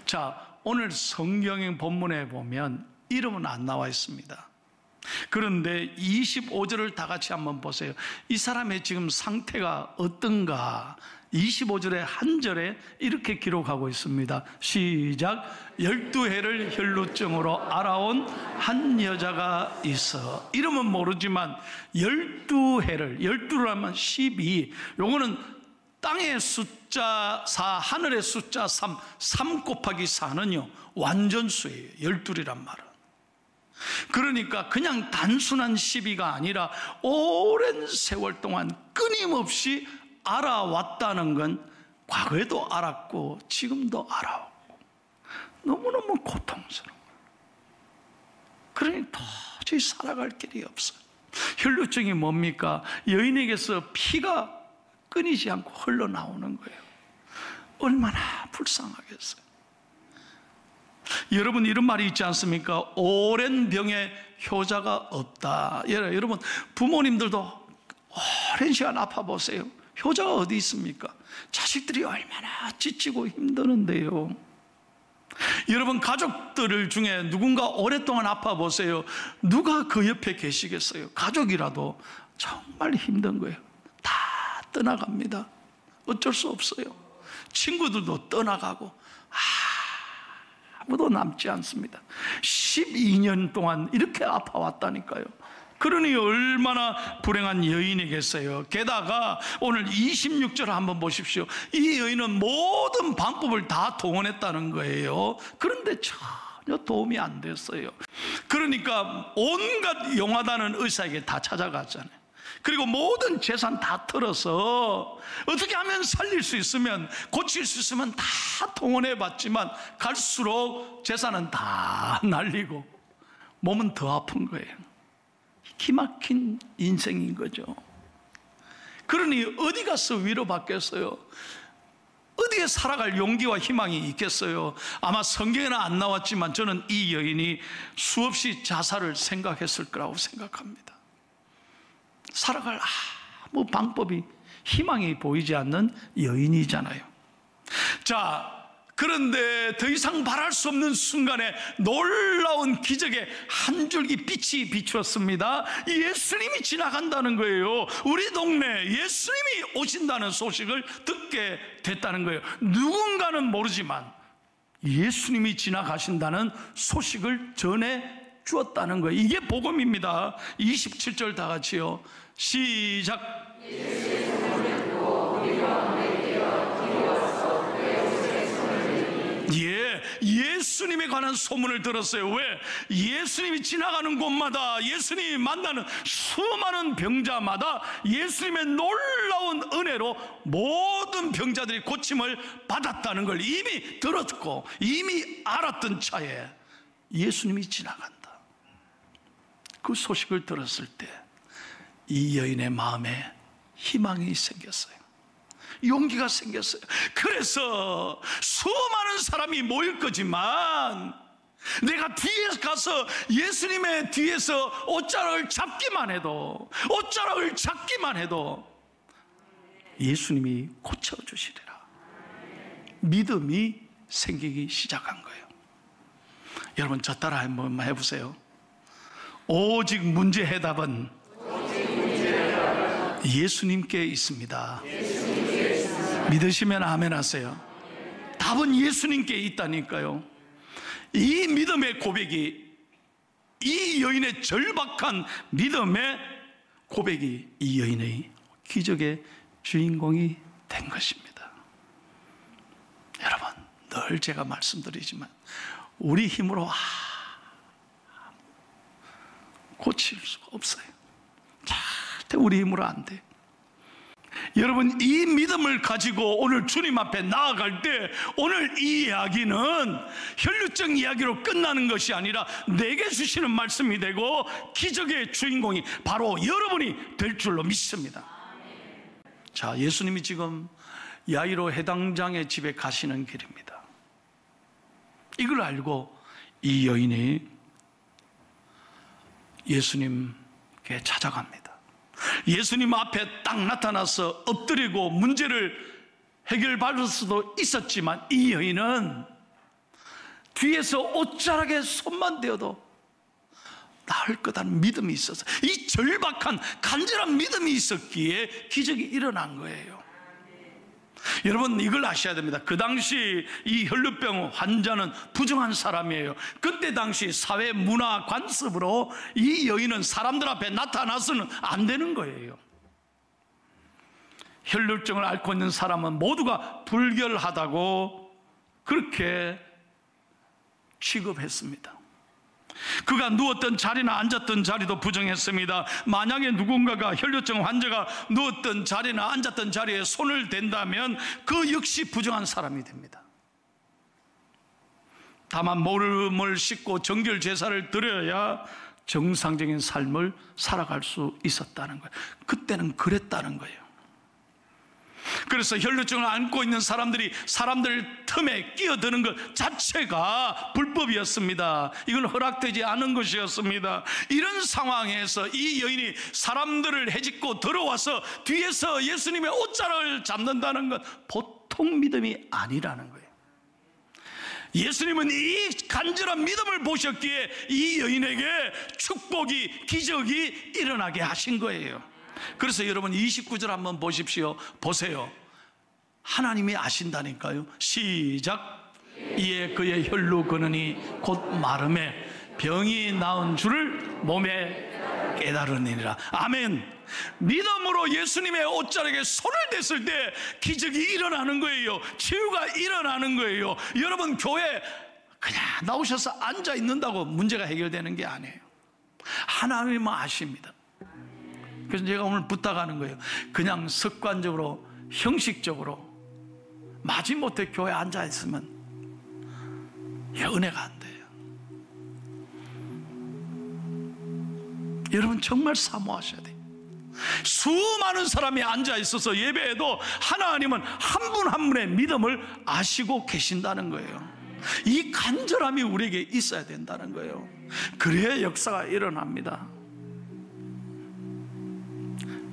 자, 오늘 성경 본문에 보면 이름은 안 나와 있습니다. 그런데 25절을 다 같이 한번 보세요. 이 사람의 지금 상태가 어떤가? 25절의 한 절에 이렇게 기록하고 있습니다. 시작. 12해를 혈루증으로 알아온 한 여자가 있어. 이름은 모르지만 12해를, 12를 하면 12, 요거는 땅의 숫자 4, 하늘의 숫자 3, 3 곱하기 4는요 완전수예요. 12이란 말은. 그러니까 그냥 단순한 시비가 아니라 오랜 세월 동안 끊임없이 알아왔다는 건 과거에도 알았고 지금도 알아오고 너무너무 고통스러워. 그러니 도저히 살아갈 길이 없어요. 혈루증이 뭡니까? 여인에게서 피가 끊이지 않고 흘러나오는 거예요. 얼마나 불쌍하겠어요. 여러분, 이런 말이 있지 않습니까? 오랜 병에 효자가 없다. 여러분, 부모님들도 오랜 시간 아파 보세요. 효자가 어디 있습니까? 자식들이 얼마나 지치고 힘드는데요. 여러분, 가족들 중에 누군가 오랫동안 아파 보세요. 누가 그 옆에 계시겠어요? 가족이라도 정말 힘든 거예요. 다 떠나갑니다. 어쩔 수 없어요. 친구들도 떠나가고 아무도 남지 않습니다. 12년 동안 이렇게 아파왔다니까요. 그러니 얼마나 불행한 여인이겠어요. 게다가 오늘 26절 한번 보십시오. 이 여인은 모든 방법을 다 동원했다는 거예요. 그런데 전혀 도움이 안 됐어요. 그러니까 온갖 용하다는 의사에게 다 찾아갔잖아요. 그리고 모든 재산 다 털어서 어떻게 하면 살릴 수 있으면, 고칠 수 있으면 다 동원해봤지만 갈수록 재산은 다 날리고 몸은 더 아픈 거예요. 기막힌 인생인 거죠. 그러니 어디 가서 위로받겠어요? 어디에 살아갈 용기와 희망이 있겠어요? 아마 성경에는 안 나왔지만 저는 이 여인이 수없이 자살을 생각했을 거라고 생각합니다. 살아갈 아무 방법이, 희망이 보이지 않는 여인이잖아요. 자, 그런데 더 이상 바랄 수 없는 순간에 놀라운 기적의 한 줄기 빛이 비추었습니다. 예수님이 지나간다는 거예요. 우리 동네에 예수님이 오신다는 소식을 듣게 됐다는 거예요. 누군가는 모르지만 예수님이 지나가신다는 소식을 전해 주었다는 거예요. 이게 복음입니다. 27절 다 같이요. 시작. 예, 예수님에 관한 소문을 들었어요. 왜? 예수님이 지나가는 곳마다, 예수님이 만나는 수많은 병자마다 예수님의 놀라운 은혜로 모든 병자들이 고침을 받았다는 걸 이미 들었고 이미 알았던 차에 예수님이 지나간다. 그 소식을 들었을 때 이 여인의 마음에 희망이 생겼어요. 용기가 생겼어요. 그래서 수많은 사람이 모일 거지만 내가 뒤에 가서 예수님의 뒤에서 옷자락을 잡기만 해도, 옷자락을 잡기만 해도 예수님이 고쳐주시리라. 믿음이 생기기 시작한 거예요. 여러분, 저 따라 한번 해보세요. 오직 문제 해답은 예수님께 있습니다. 믿으시면 아멘 하세요. 답은 예수님께 있다니까요. 이 믿음의 고백이, 이 여인의 절박한 믿음의 고백이 이 여인의 기적의 주인공이 된 것입니다. 여러분, 늘 제가 말씀드리지만 우리 힘으로 고칠 수가 없어요. 절대 우리 힘으로 안 돼요. 여러분, 이 믿음을 가지고 오늘 주님 앞에 나아갈 때 오늘 이 이야기는 혈루증 이야기로 끝나는 것이 아니라 내게 주시는 말씀이 되고 기적의 주인공이 바로 여러분이 될 줄로 믿습니다. 자, 예수님이 지금 야이로 해당장의 집에 가시는 길입니다. 이걸 알고 이 여인이 예수님께 찾아갑니다. 예수님 앞에 딱 나타나서 엎드리고 문제를 해결받을 수도 있었지만 이 여인은 뒤에서 옷자락에 손만 대어도 나을 거다는 믿음이 있어서, 이 절박한 간절한 믿음이 있었기에 기적이 일어난 거예요. 여러분, 이걸 아셔야 됩니다. 그 당시 이 혈루병 환자는 부정한 사람이에요. 그때 당시 사회 문화 관습으로 이 여인은 사람들 앞에 나타나서는 안 되는 거예요. 혈루증을 앓고 있는 사람은 모두가 불결하다고 그렇게 취급했습니다. 그가 누웠던 자리나 앉았던 자리도 부정했습니다. 만약에 누군가가 혈루증 환자가 누웠던 자리나 앉았던 자리에 손을 댄다면 그 역시 부정한 사람이 됩니다. 다만 모름을 씻고 정결 제사를 드려야 정상적인 삶을 살아갈 수 있었다는 거예요. 그때는 그랬다는 거예요. 그래서 혈루증을 앓고 있는 사람들이 사람들 틈에 끼어드는 것 자체가 불법이었습니다. 이건 허락되지 않은 것이었습니다. 이런 상황에서 이 여인이 사람들을 헤집고 들어와서 뒤에서 예수님의 옷자락을 잡는다는 건 보통 믿음이 아니라는 거예요. 예수님은 이 간절한 믿음을 보셨기에 이 여인에게 축복이, 기적이 일어나게 하신 거예요. 그래서 여러분 29절 한번 보십시오. 보세요. 하나님이 아신다니까요. 시작. 이에 그의 혈루 근원이 곧 마름에 병이 나은 줄을 몸에 깨달으니라. 아멘. 믿음으로 예수님의 옷자락에 손을 댔을 때 기적이 일어나는 거예요. 치유가 일어나는 거예요. 여러분, 교회 그냥 나오셔서 앉아 있는다고 문제가 해결되는 게 아니에요. 하나님은 아십니다. 그래서 제가 오늘 부탁하는 거예요. 그냥 습관적으로, 형식적으로 마지못해 교회에 앉아있으면 은혜가 안 돼요. 여러분, 정말 사모하셔야 돼요. 수많은 사람이 앉아있어서 예배에도 하나님은 한 분 한 분의 믿음을 아시고 계신다는 거예요. 이 간절함이 우리에게 있어야 된다는 거예요. 그래야 역사가 일어납니다.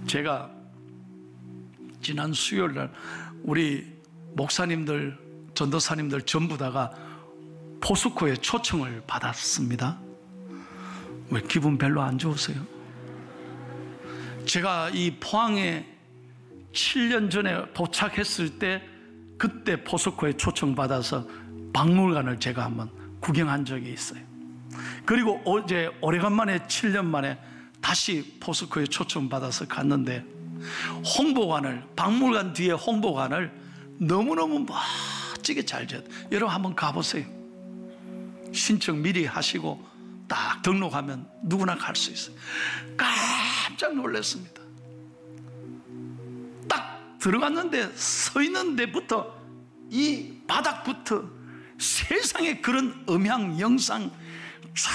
제가 지난 수요일날 우리 목사님들, 전도사님들 전부 다가 포스코에 초청을 받았습니다. 왜 기분 별로 안 좋으세요? 제가 이 포항에 7년 전에 도착했을 때 그때 포스코에 초청받아서 박물관을 제가 한번 구경한 적이 있어요. 그리고 어제 오래간만에 7년 만에 다시 포스코에 초청받아서 갔는데 홍보관을, 박물관 뒤에 홍보관을 너무너무 멋지게 잘 지었어요. 여러분 한번 가보세요. 신청 미리 하시고 딱 등록하면 누구나 갈 수 있어요. 깜짝 놀랐습니다. 딱 들어갔는데 서 있는 데부터 이 바닥부터 세상에 그런 음향, 영상 쫙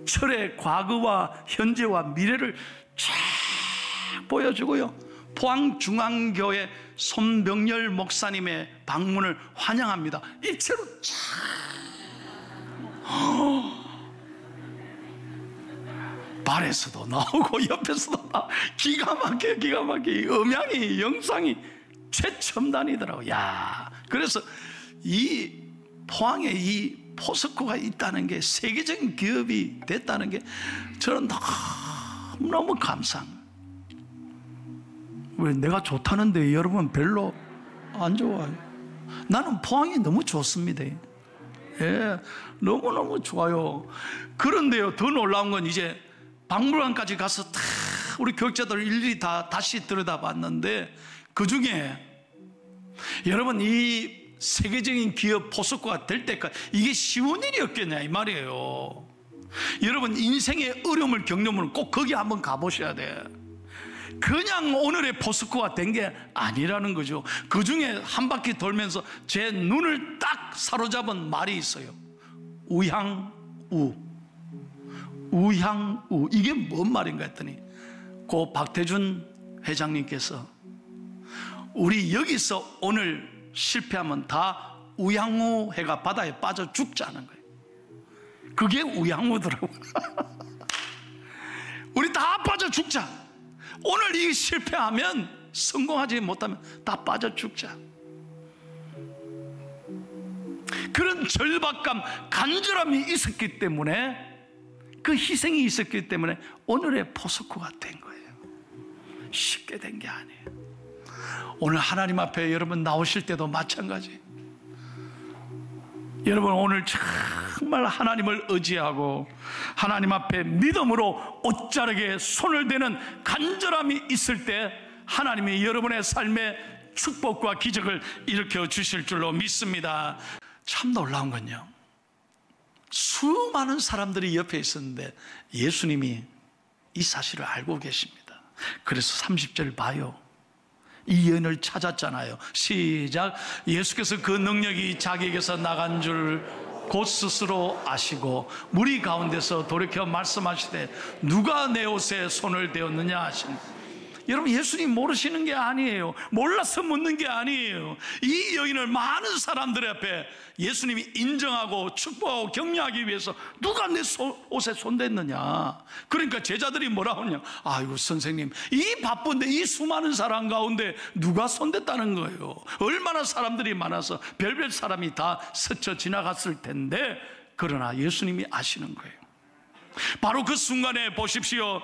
철의 과거와 현재와 미래를 쫙 보여주고요. 포항중앙교회 손병열 목사님의 방문을 환영합니다. 입체로 쫙. 발에서도 나오고 옆에서도 나오고 기가 막혀, 기가 막혀. 음향이, 영상이 최첨단이더라고요. 야, 그래서 이 포항에 이 포스코가 있다는 게, 세계적인 기업이 됐다는 게 저는 너무너무 감사합니다. 왜 내가 좋다는데 여러분 별로 안 좋아요? 나는 포항이 너무 좋습니다. 예, 너무너무 좋아요. 그런데요, 더 놀라운 건 이제 박물관까지 가서 다 우리 교육자들 일일이 다 다시 들여다봤는데 그 중에 여러분 이 세계적인 기업 포스코가 될 때까지 이게 쉬운 일이었겠냐 이 말이에요. 여러분 인생의 어려움을 겪으면 꼭 거기 한번 가보셔야 돼. 그냥 오늘의 포스코가 된 게 아니라는 거죠. 그 중에 한 바퀴 돌면서 제 눈을 딱 사로잡은 말이 있어요. 우향우. 우향우. 이게 뭔 말인가 했더니 고 박태준 회장님께서 우리 여기서 오늘 실패하면 다 우향우 해가 바다에 빠져 죽자는 거예요. 그게 우향우더라고요. 우리 다 빠져 죽자. 오늘 이 실패하면, 성공하지 못하면 다 빠져 죽자. 그런 절박감, 간절함이 있었기 때문에, 그 희생이 있었기 때문에 오늘의 포스코가 된 거예요. 쉽게 된 게 아니에요. 오늘 하나님 앞에 여러분 나오실 때도 마찬가지. 여러분 오늘 정말 하나님을 의지하고 하나님 앞에 믿음으로 옷자락에 손을 대는 간절함이 있을 때 하나님이 여러분의 삶에 축복과 기적을 일으켜 주실 줄로 믿습니다. 참 놀라운 건요, 수많은 사람들이 옆에 있었는데 예수님이 이 사실을 알고 계십니다. 그래서 30절 봐요. 이 여인을 찾았잖아요. 시작. 예수께서 그 능력이 자기에게서 나간 줄 곧 스스로 아시고 무리 가운데서 돌이켜 말씀하시되 누가 내 옷에 손을 대었느냐 하시니, 여러분 예수님 모르시는 게 아니에요. 몰라서 묻는 게 아니에요. 이 여인을 많은 사람들 앞에 예수님이 인정하고 축복하고 격려하기 위해서 누가 내 옷에 손댔느냐. 그러니까 제자들이 뭐라 하냐, 아이고 선생님, 이 바쁜데 이 수많은 사람 가운데 누가 손댔다는 거예요. 얼마나 사람들이 많아서 별별 사람이 다 스쳐 지나갔을 텐데. 그러나 예수님이 아시는 거예요. 바로 그 순간에 보십시오.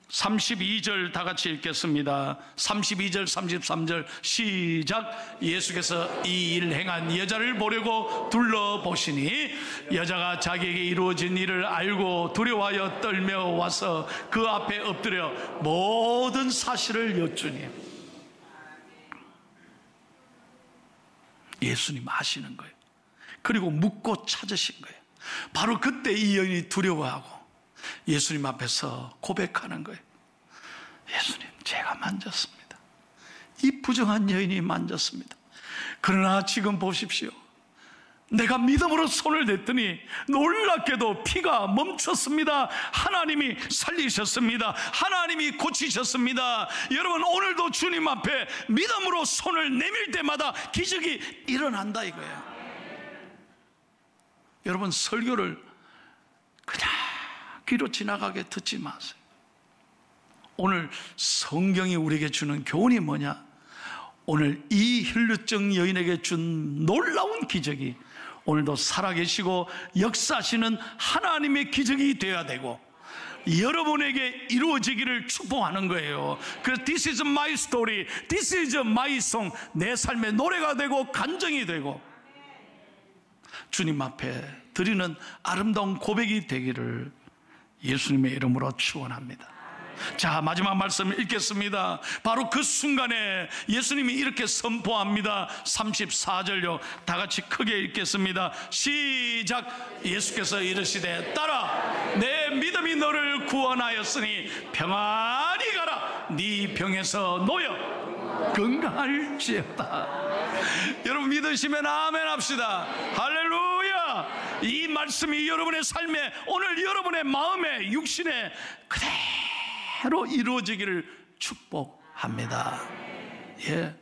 32절 다 같이 읽겠습니다. 32절 33절 시작. 예수께서 이 일 행한 여자를 보려고 둘러보시니 여자가 자기에게 이루어진 일을 알고 두려워하여 떨며 와서 그 앞에 엎드려 모든 사실을 여쭈니. 예수님 아시는 거예요. 그리고 묻고 찾으신 거예요. 바로 그때 이 여인이 두려워하고 예수님 앞에서 고백하는 거예요. 예수님, 제가 만졌습니다. 이 부정한 여인이 만졌습니다. 그러나 지금 보십시오. 내가 믿음으로 손을 댔더니 놀랍게도 피가 멈췄습니다. 하나님이 살리셨습니다. 하나님이 고치셨습니다. 여러분 오늘도 주님 앞에 믿음으로 손을 내밀 때마다 기적이 일어난다 이거예요. 여러분 설교를 그냥 귀로 지나가게 듣지 마세요. 오늘 성경이 우리에게 주는 교훈이 뭐냐? 오늘 이 혈루증 여인에게 준 놀라운 기적이 오늘도 살아계시고 역사하시는 하나님의 기적이 되어야 되고 여러분에게 이루어지기를 축복하는 거예요. 그래서 This is my story, This is my song. 내 삶의 노래가 되고 간증이 되고 주님 앞에 드리는 아름다운 고백이 되기를 예수님의 이름으로 축원합니다. 자, 마지막 말씀 읽겠습니다. 바로 그 순간에 예수님이 이렇게 선포합니다. 34절요. 다 같이 크게 읽겠습니다. 시작. 예수께서 이르시되 딸아, 내 믿음이 너를 구원하였으니 평안히 가라. 네 병에서 놓여 건강할지어다. 여러분 믿으시면 아멘 합시다. 할렐루야. 이 말씀이 여러분의 삶에, 오늘 여러분의 마음에, 육신에 그대로 이루어지기를 축복합니다. 예.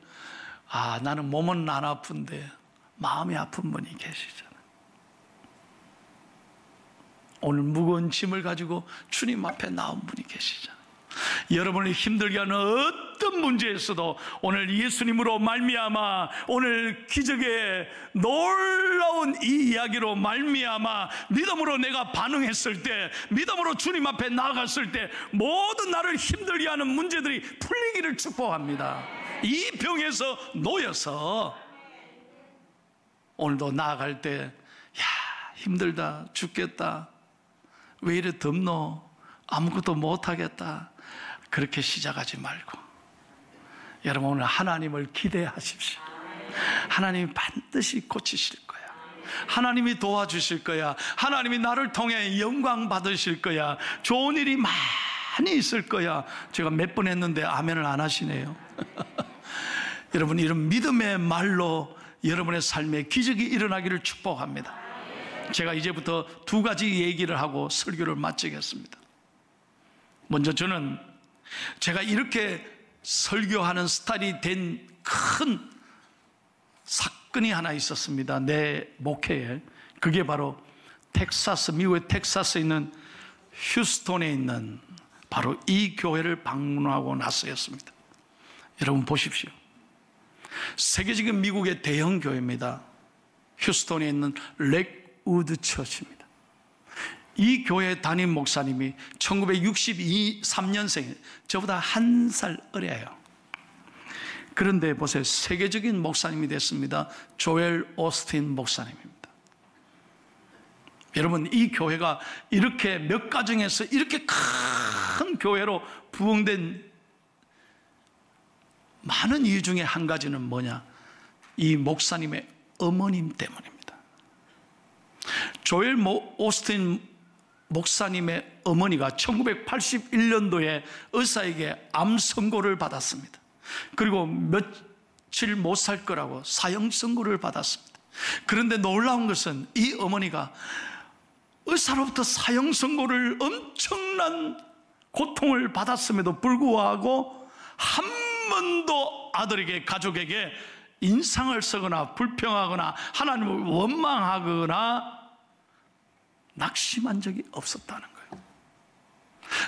아, 나는 몸은 안 아픈데 마음이 아픈 분이 계시잖아요. 오늘 무거운 짐을 가지고 주님 앞에 나온 분이 계시잖아요. 여러분을 힘들게 하는 어떤 문제에서도 오늘 예수님으로 말미암아, 오늘 기적의 놀라운 이 이야기로 말미암아 믿음으로 내가 반응했을 때, 믿음으로 주님 앞에 나아갔을 때 모든 나를 힘들게 하는 문제들이 풀리기를 축복합니다. 이 병에서 놓여서 오늘도 나아갈 때, 야, 힘들다, 죽겠다, 왜 이래 덥노, 아무것도 못하겠다, 그렇게 시작하지 말고 여러분 오늘 하나님을 기대하십시오. 하나님이 반드시 고치실 거야. 하나님이 도와주실 거야. 하나님이 나를 통해 영광 받으실 거야. 좋은 일이 많이 있을 거야. 제가 몇 번 했는데 아멘을 안 하시네요. 여러분 이런 믿음의 말로 여러분의 삶에 기적이 일어나기를 축복합니다. 제가 이제부터 두 가지 얘기를 하고 설교를 마치겠습니다. 먼저 저는 제가 이렇게 설교하는 스타일이 된 큰 사건이 하나 있었습니다. 내 목회에. 그게 바로 텍사스, 미국의 텍사스에 있는 휴스톤에 있는 바로 이 교회를 방문하고 나서였습니다. 여러분 보십시오. 세계적인 미국의 대형 교회입니다. 휴스턴에 있는 렉우드 처치입니다. 이 교회 담임 목사님이 1963년생, 저보다 한 살 어려요. 그런데 보세요, 세계적인 목사님이 됐습니다. 조엘 오스틴 목사님입니다. 여러분, 이 교회가 이렇게 몇 가정에서 이렇게 큰 교회로 부흥된 많은 이유 중에 한 가지는 뭐냐? 이 목사님의 어머님 때문입니다. 조엘 오스틴 목사님의 어머니가 1981년도에 의사에게 암 선고를 받았습니다. 그리고 며칠 못 살 거라고 사형 선고를 받았습니다. 그런데 놀라운 것은 이 어머니가 의사로부터 사형 선고를 엄청난 고통을 받았음에도 불구하고 한 번도 아들에게, 가족에게 인상을 쓰거나 불평하거나 하나님을 원망하거나 낙심한 적이 없었다는 거예요.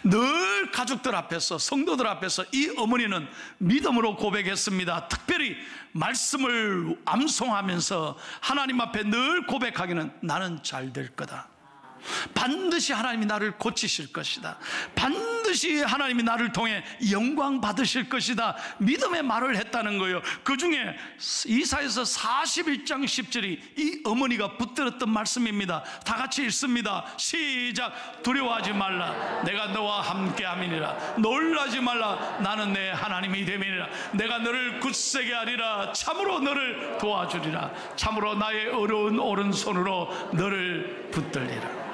늘 가족들 앞에서, 성도들 앞에서 이 어머니는 믿음으로 고백했습니다. 특별히 말씀을 암송하면서 하나님 앞에 늘 고백하기는 나는 잘 될 거다. 반드시 하나님이 나를 고치실 것이다. 반드시 하나님이 나를 통해 영광 받으실 것이다. 믿음의 말을 했다는 거예요. 그 중에 이사야서 41장 10절이 이 어머니가 붙들었던 말씀입니다. 다 같이 읽습니다. 시작. 두려워하지 말라. 내가 너와 함께함이니라. 놀라지 말라. 나는 내 하나님이 됨이니라. 내가 너를 굳세게 하리라. 참으로 너를 도와주리라. 참으로 나의 어려운 오른손으로 너를 붙들리라.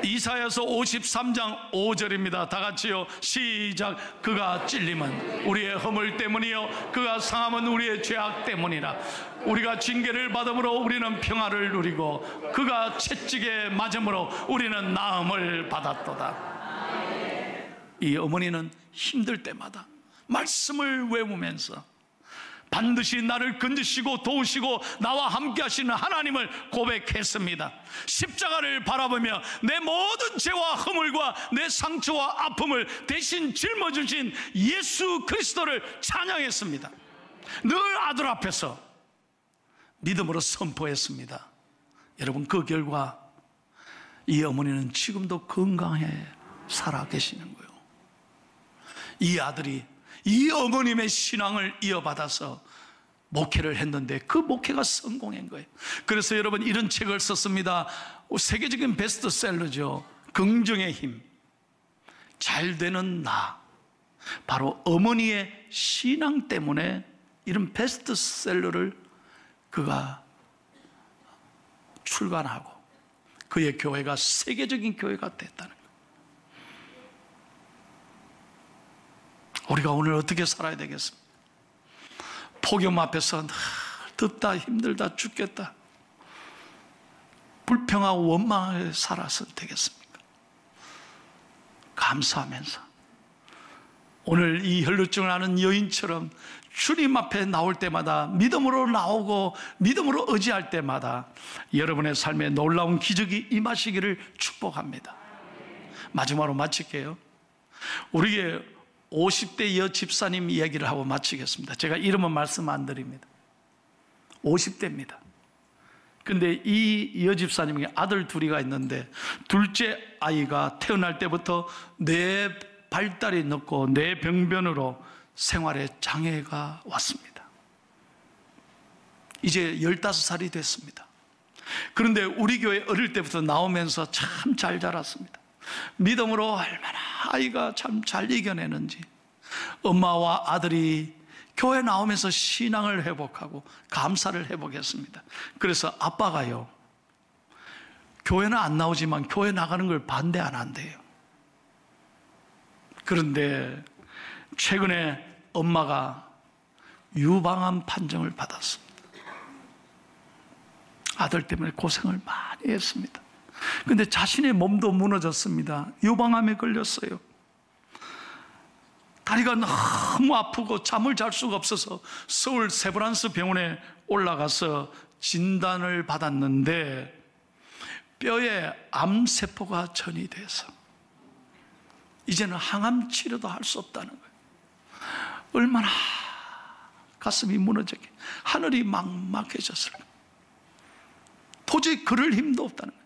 이사야서 53장 5절입니다. 다 같이요. 시작. 그가 찔림은 우리의 허물 때문이요 그가 상함은 우리의 죄악 때문이라. 우리가 징계를 받음으로 우리는 평화를 누리고 그가 채찍에 맞음으로 우리는 나음을 받았도다. 이 어머니는 힘들 때마다 말씀을 외우면서 반드시 나를 건지시고 도우시고 나와 함께 하시는 하나님을 고백했습니다. 십자가를 바라보며 내 모든 죄와 허물과 내 상처와 아픔을 대신 짊어주신 예수 그리스도를 찬양했습니다. 늘 아들 앞에서 믿음으로 선포했습니다. 여러분, 그 결과 이 어머니는 지금도 건강해 살아 계시는 거예요. 이 아들이 이 어머님의 신앙을 이어받아서 목회를 했는데 그 목회가 성공한 거예요. 그래서 여러분, 이런 책을 썼습니다. 세계적인 베스트셀러죠. 긍정의 힘, 잘 되는 나. 바로 어머니의 신앙 때문에 이런 베스트셀러를 그가 출간하고 그의 교회가 세계적인 교회가 됐다는 거예요. 우리가 오늘 어떻게 살아야 되겠습니까? 폭염 앞에서 덥다, 힘들다, 죽겠다, 불평하고 원망하게 살아서는 되겠습니까? 감사하면서 오늘 이 혈루증을 앓는 여인처럼 주님 앞에 나올 때마다 믿음으로 나오고 믿음으로 의지할 때마다 여러분의 삶에 놀라운 기적이 임하시기를 축복합니다. 마지막으로 마칠게요. 우리에게 50대 여 집사님 이야기를 하고 마치겠습니다. 제가 이름은 말씀 안 드립니다. 50대입니다. 근데 이 여 집사님이 아들 둘이가 있는데 둘째 아이가 태어날 때부터 뇌 발달이 늦고 뇌병변으로 생활에 장애가 왔습니다. 이제 15살이 됐습니다. 그런데 우리 교회 어릴 때부터 나오면서 참 잘 자랐습니다. 믿음으로 얼마나 아이가 참 잘 이겨내는지, 엄마와 아들이 교회 나오면서 신앙을 회복하고 감사를 회복했습니다. 그래서 아빠가요, 교회는 안 나오지만 교회 나가는 걸 반대 안 한대요. 그런데 최근에 엄마가 유방암 판정을 받았습니다. 아들 때문에 고생을 많이 했습니다. 근데 자신의 몸도 무너졌습니다. 유방암에 걸렸어요. 다리가 너무 아프고 잠을 잘 수가 없어서 서울 세브란스 병원에 올라가서 진단을 받았는데 뼈에 암세포가 전이돼서 이제는 항암 치료도 할 수 없다는 거예요. 얼마나 가슴이 무너졌게, 하늘이 막막해졌을까. 도저히 걸을 힘도 없다는 거예요.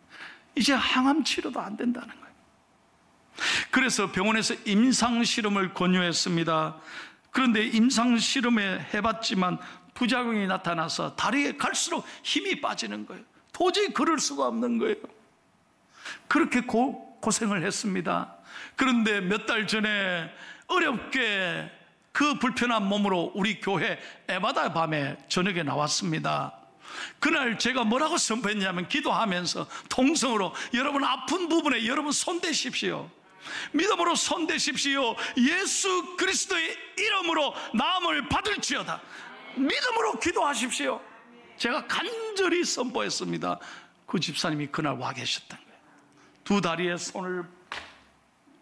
이제 항암 치료도 안 된다는 거예요. 그래서 병원에서 임상실험을 권유했습니다. 그런데 임상실험에 해봤지만 부작용이 나타나서 다리에 갈수록 힘이 빠지는 거예요. 도저히 걸을 수가 없는 거예요. 그렇게 고생을 했습니다. 그런데 몇 달 전에 어렵게 그 불편한 몸으로 우리 교회 에바다 밤에 저녁에 나왔습니다. 그날 제가 뭐라고 선포했냐면, 기도하면서 통성으로 여러분 아픈 부분에 여러분 손대십시오. 믿음으로 손대십시오. 예수 그리스도의 이름으로 나음을 받을지어다. 믿음으로 기도하십시오. 제가 간절히 선포했습니다. 그 집사님이 그날 와 계셨던 거예요. 두 다리에 손을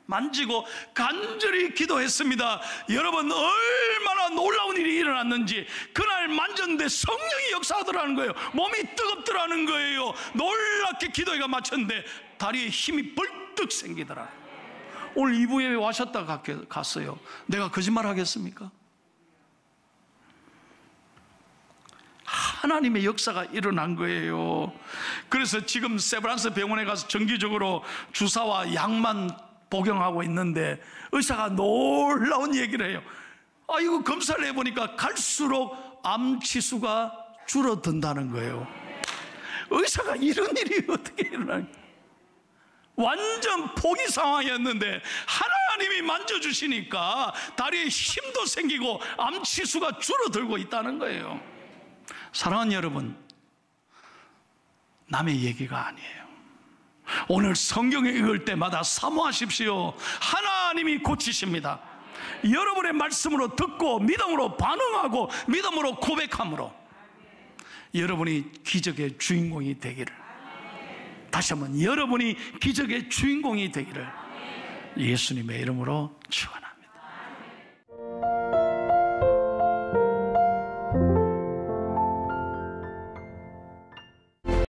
만지고 간절히 기도했습니다. 여러분, 얼마나 놀라운 일이 일어났는지. 그날 만졌는데 성령이 역사하더라는 거예요. 몸이 뜨겁더라는 거예요. 놀랍게 기도회가 마쳤는데 다리에 힘이 벌떡 생기더라. 오늘 2부에 와셨다 갔어요. 내가 거짓말 하겠습니까? 하나님의 역사가 일어난 거예요. 그래서 지금 세브란스 병원에 가서 정기적으로 주사와 약만 복용하고 있는데 의사가 놀라운 얘기를 해요. 이거 검사를 해보니까 갈수록 암 치수가 줄어든다는 거예요. 의사가 이런 일이 어떻게 일어나요? 완전 포기 상황이었는데 하나님이 만져주시니까 다리에 힘도 생기고 암 치수가 줄어들고 있다는 거예요. 사랑하는 여러분, 남의 얘기가 아니에요. 오늘 성경을 읽을 때마다 사모하십시오. 하나님이 고치십니다. 여러분의 말씀으로 듣고 믿음으로 반응하고 믿음으로 고백함으로 여러분이 기적의 주인공이 되기를, 다시 한번 여러분이 기적의 주인공이 되기를 예수님의 이름으로 축원합니다.